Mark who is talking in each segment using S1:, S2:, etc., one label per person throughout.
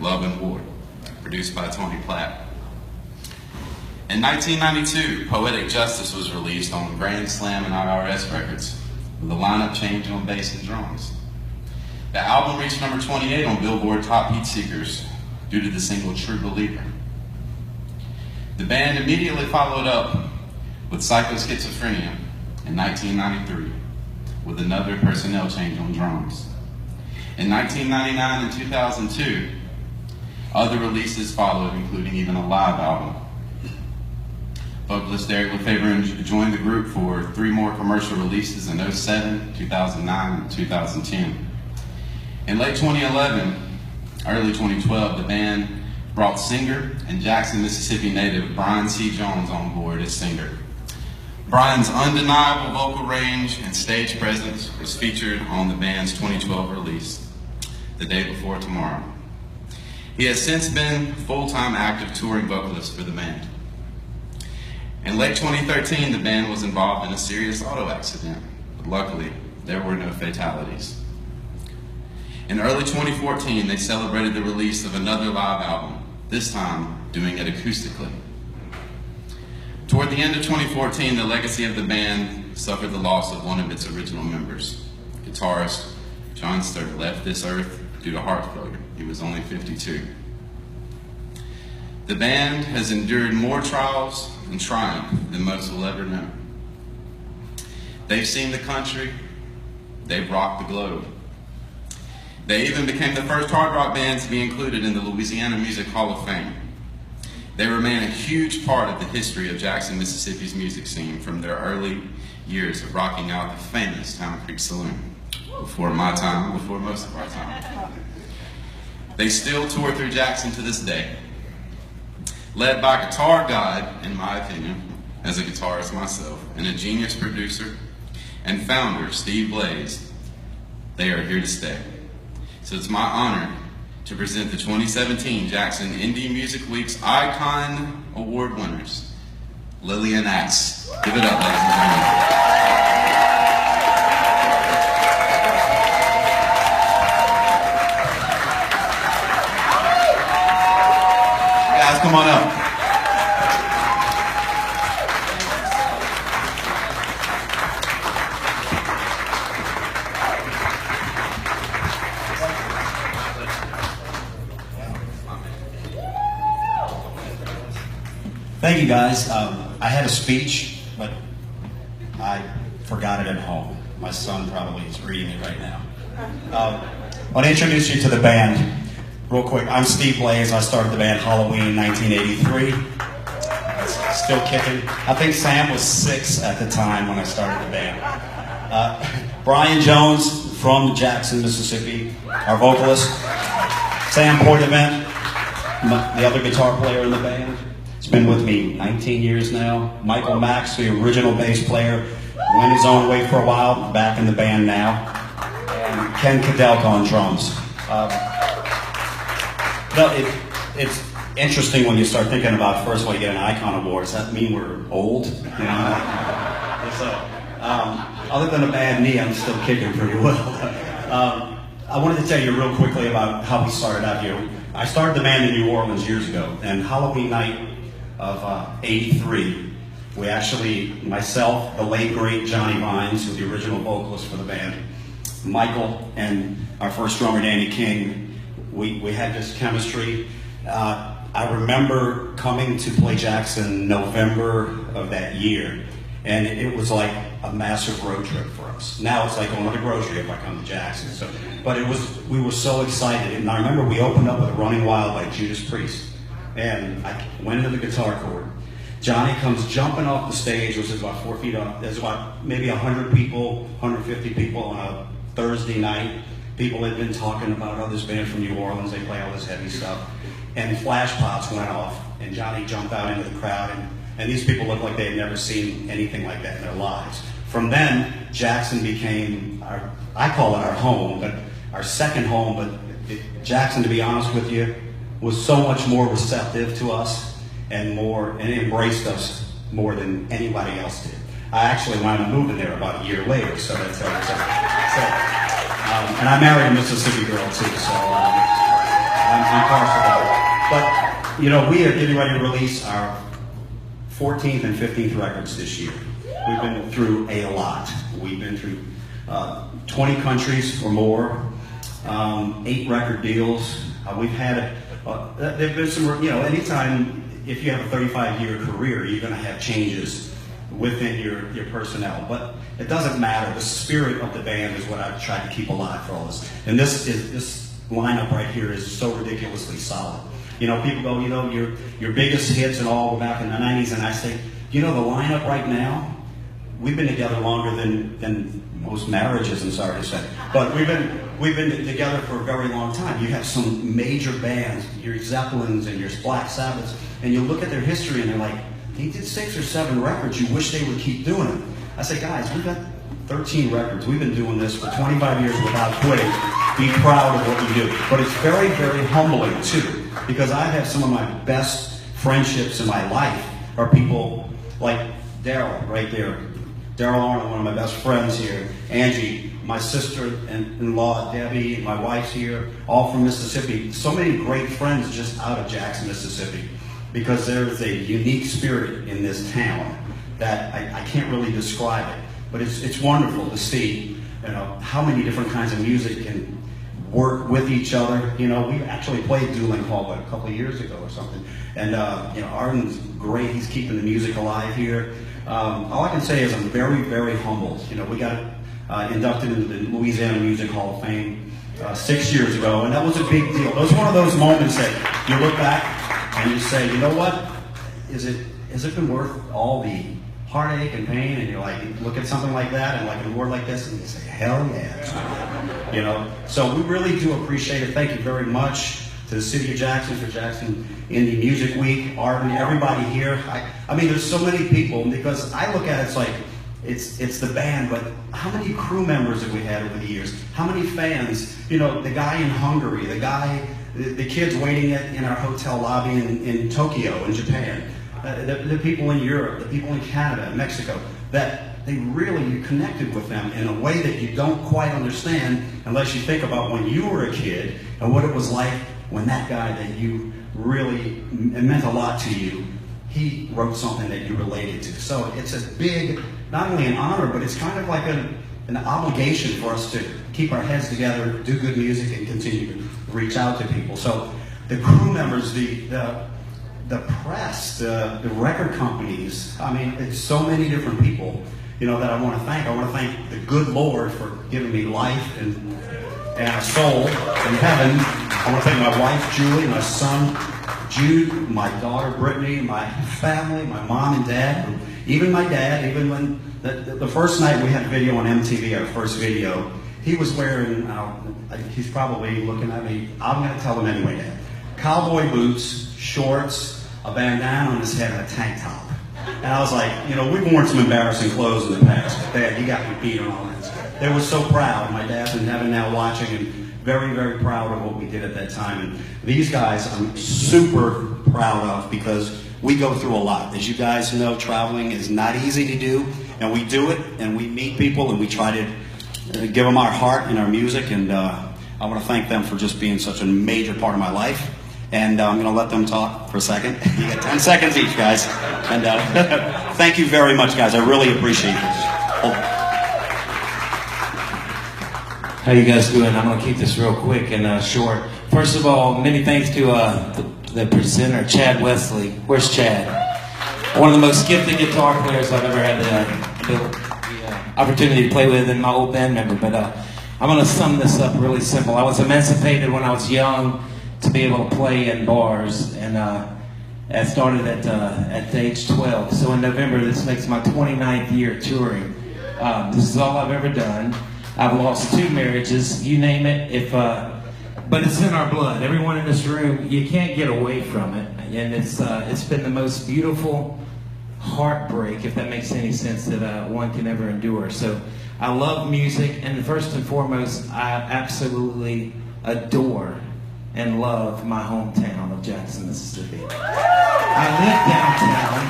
S1: Love and War, produced by Tony Platt. In 1992, Poetic Justice was released on Grand Slam and IRS Records, with a lineup change on bass and drums. The album reached number 28 on Billboard Top Heat Seekers due to the single True Believer. The band immediately followed up with Psycho-Schizophrenia in 1993, with another personnel change on drums. In 1999 and 2002, other releases followed, including even a live album. Vocalist Derek Lefebvre joined the group for 3 more commercial releases in 2007, 2009, and 2010. In late 2011, early 2012, the band brought singer and Jackson, Mississippi native Brian C. Jones on board as singer. Brian's undeniable vocal range and stage presence was featured on the band's 2012 release, The Day Before Tomorrow. He has since been full-time active touring vocalist for the band. In late 2013, the band was involved in a serious auto accident, but luckily, there were no fatalities. In early 2014, they celebrated the release of another live album, this time doing it acoustically. Toward the end of 2014, the legacy of the band suffered the loss of one of its original members. Guitarist John Sturt left this earth due to heart failure. He was only 52. The band has endured more trials and triumph than most will ever know. They've seen the country, they've rocked the globe. They even became the first hard rock band to be included in the Louisiana Music Hall of Fame. They remain a huge part of the history of Jackson, Mississippi's music scene from their early years of rocking out the famous Town Creek Saloon. Before my time, before most of our time. They still tour through Jackson to this day. Led by guitar god, in my opinion, as a guitarist myself, and a genius producer and founder, Steve Blaze, they are here to stay. So it's my honor to present the 2017 Jackson Indie Music Week's Icon Award winners, Lillian. Give it up, ladies and gentlemen. Guys, come on up.
S2: Thank you, guys. I had a speech, but I forgot it at home. My son probably is reading it right now. I want to introduce you to the band real quick. I'm Steve Blaze. I started the band Halloween 1983. It's still kicking. I think Sam was 6 at the time when I started the band. Brian Jones from Jackson, Mississippi, our vocalist. Sam Poitevent, the other guitar player in the band. He's been with me 19 years now. Michael Max, the original bass player, went his own way for a while, back in the band now. And Ken Kadelka on drums. It's interesting when you start thinking about, first of all, you get an Icon Award. Does that mean we're old? You know? So, other than a bad knee, I'm still kicking pretty well. I wanted to tell you real quickly about how we started out here. I started the band in New Orleans years ago, and Halloween night of 83, we actually, myself, the late great Johnny Vines, who's the original vocalist for the band, Michael, and our first drummer, Danny King, we had this chemistry. I remember coming to play Jackson November of that year, and it was like a massive road trip for us. Now it's like going on a grocery if I come to Jackson. But we were so excited. And I remember we opened up with Running Wild by Judas Priest. And I went into the guitar chord. Johnny comes jumping off the stage, which is about 4 feet up. There's about maybe 100 people, 150 people on a Thursday night. People had been talking about, oh, this band from New Orleans, they play all this heavy stuff. And flash pots went off, and Johnny jumped out into the crowd, and these people looked like they had never seen anything like that in their lives. From then, Jackson became, I call it our home, but our second home. But Jackson, to be honest with you, was so much more receptive to us and embraced us more than anybody else did. I actually wound up moving there about a year later, so that's and I married a Mississippi girl too, so I'm partial You know, we are getting ready to release our 14th and 15th records this year. We've been through a lot. We've been through 20 countries or more, 8 record deals. We've had, there've been some, you know, anytime, if you have a 35-year career, you're going to have changes within your personnel. But it doesn't matter. The spirit of the band is what I've tried to keep alive for all this. And this lineup right here is so ridiculously solid. You know, people go, you know, your biggest hits and all were back in the 90s, and I say, you know, the lineup right now, we've been together longer than most marriages, I'm sorry to say. But we've been together for a very long time. You have some major bands, your Zeppelins and your Black Sabbaths, and you look at their history and they're like, he did 6 or 7 records, you wish they would keep doing it. I say, guys, we've got 13 records. We've been doing this for 25 years without quitting. Be proud of what we do. But it's very, very humbling, too, because I have some of my best friendships in my life are people like Daryl, right there. Daryl Arnold, one of my best friends here. Angie, my sister-in-law, Debbie, my wife's here, all from Mississippi. So many great friends just out of Jackson, Mississippi, because there's a unique spirit in this town that I can't really describe it. But it's wonderful to see, you know, how many different kinds of music can work with each other. You know, we actually played Dueling Hall a couple of years ago or something. And, you know, Arden's great. He's keeping the music alive here. All I can say is I'm very, very humbled. You know, we got inducted into the Louisiana Music Hall of Fame 6 years ago, and that was a big deal. It was one of those moments that you look back and you say, you know what? Has it been worth all the heartache and pain? And you're like, look at something like that and like an award like this, and you say, hell yeah. You know, so we really do appreciate it. Thank you very much to the City of Jackson for Jackson Indie Music Week, Arden, everybody here. I mean, there's so many people, because I look at it, it's like, it's the band, but how many crew members have we had over the years? How many fans? You know, the guy in Hungary, the kids waiting in our hotel lobby in Tokyo, in Japan, the people in Europe, the people in Canada, Mexico, that they really connected with them in a way that you don't quite understand unless you think about when you were a kid and what it was like when that guy that you really, it meant a lot to you, he wrote something that you related to. So it's a big, not only an honor, but it's kind of like an obligation for us to keep our heads together, do good music, and continue to reach out to people. So the crew members, the press, the record companies, I mean, it's so many different people, you know, that I want to thank. I want to thank the good Lord for giving me life and a soul in heaven. I want to thank my wife, Julie, my son, Jude, my daughter, Brittany, my family, my mom and dad, even my dad. Even when the first night we had video on MTV, our first video, he was wearing, he's probably looking at me, I'm going to tell him anyway, Dad, cowboy boots, shorts, a bandana on his head, and a tank top. And I was like, you know, we've worn some embarrassing clothes in the past, but Dad, you got me beat on all this. They were so proud. My dad's in heaven now watching, and very, very proud of what we did at that time. And these guys I'm super proud of, because we go through a lot. As you guys know, traveling is not easy to do, and we do it, and we meet people, and we try to give them our heart and our music, and I want to thank them for just being such a major part of my life. And I'm going to let them talk for a second. You got 10 seconds each, guys. And thank you very much, guys. I really appreciate this.
S3: How you guys doing? I'm going to keep this real quick and short. First of all, many thanks to the presenter, Chad Wesley. Where's Chad? One of the most gifted guitar players I've ever had the opportunity to play with, and my old band member. But I'm going to sum this up really simple. I was emancipated when I was young to be able to play in bars, and I started at age 12. So in November, this makes my 29th year touring. This is all I've ever done. I've lost 2 marriages, you name it. But it's in our blood. Everyone in this room, you can't get away from it. And it's been the most beautiful heartbreak, if that makes any sense, that one can ever endure. So I love music, and first and foremost, I absolutely adore and love my hometown of Jackson, Mississippi. I live downtown.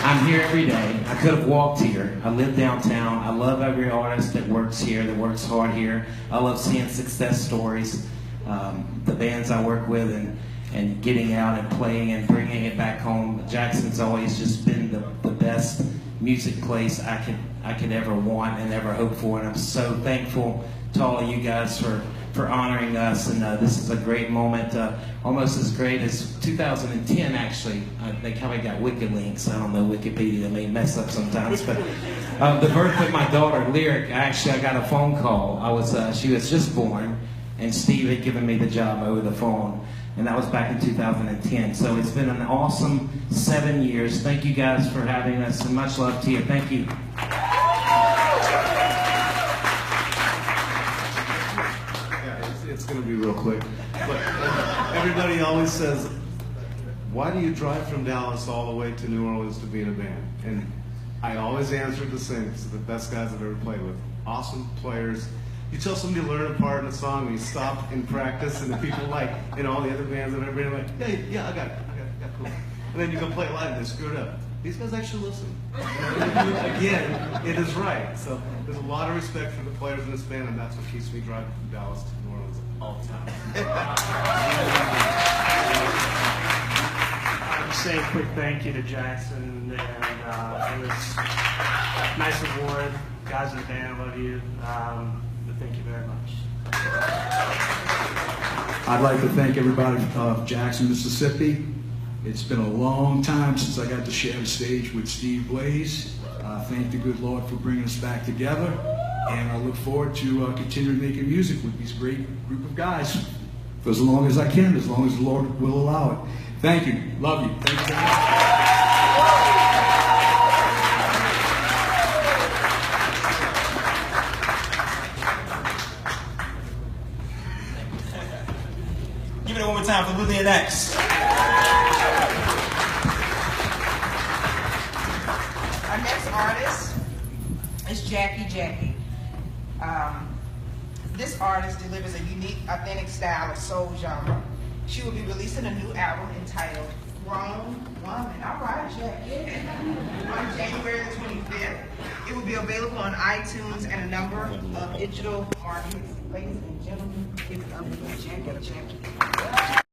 S3: I'm here every day. I could have walked here. I live downtown. I love every artist that works here, that works hard here. I love seeing success stories, the bands I work with, and and getting out and playing and bringing it back home. Jackson's always just been the best music place I could ever want and ever hope for, and I'm so thankful to all of you guys for honoring us, and this is a great moment, almost as great as 2010 actually. They kind of got Wiki links, I don't know, Wikipedia, they may mess up sometimes, but the birth of my daughter, Lyric, I got a phone call. She was just born, and Steve had given me the job over the phone, and that was back in 2010. So it's been an awesome 7 years. Thank you guys for having us, and much love to you. Thank you.
S4: It's going to be real quick. But everybody always says, why do you drive from Dallas all the way to New Orleans to be in a band? And I always answer the same. It's the best guys I've ever played with. Awesome players. You tell somebody to learn a part in a song, and you stop in practice, and the people like, in all the other bands that I've been like, yeah, I got it, cool. And then you go play it live, and they screw it up. These guys actually listen. Again, it is right. So there's a lot of respect for the players in this band, and that's what keeps me driving from Dallas to New Orleans all the time.
S5: I'll just say a quick thank you to Jackson, and it was a nice award. Guys in the band, I love you. But thank you very much.
S6: I'd like to thank everybody of Jackson, Mississippi. It's been a long time since I got to share the stage with Steve Blaze. Thank the good Lord for bringing us back together, and I look forward to continuing making music with these great group of guys for as long as I can, as long as the Lord will allow it. Thank you. Love you. Thank you very much.
S7: Give it one more time for Lillian X.
S8: Our next artist is Jackie. This artist delivers a unique, authentic style of soul genre. She will be releasing a new album entitled Grown Woman. All right, Jackie. On January the 25th. It will be available on iTunes and a number of digital markets. Ladies and gentlemen, give it up for Jackie.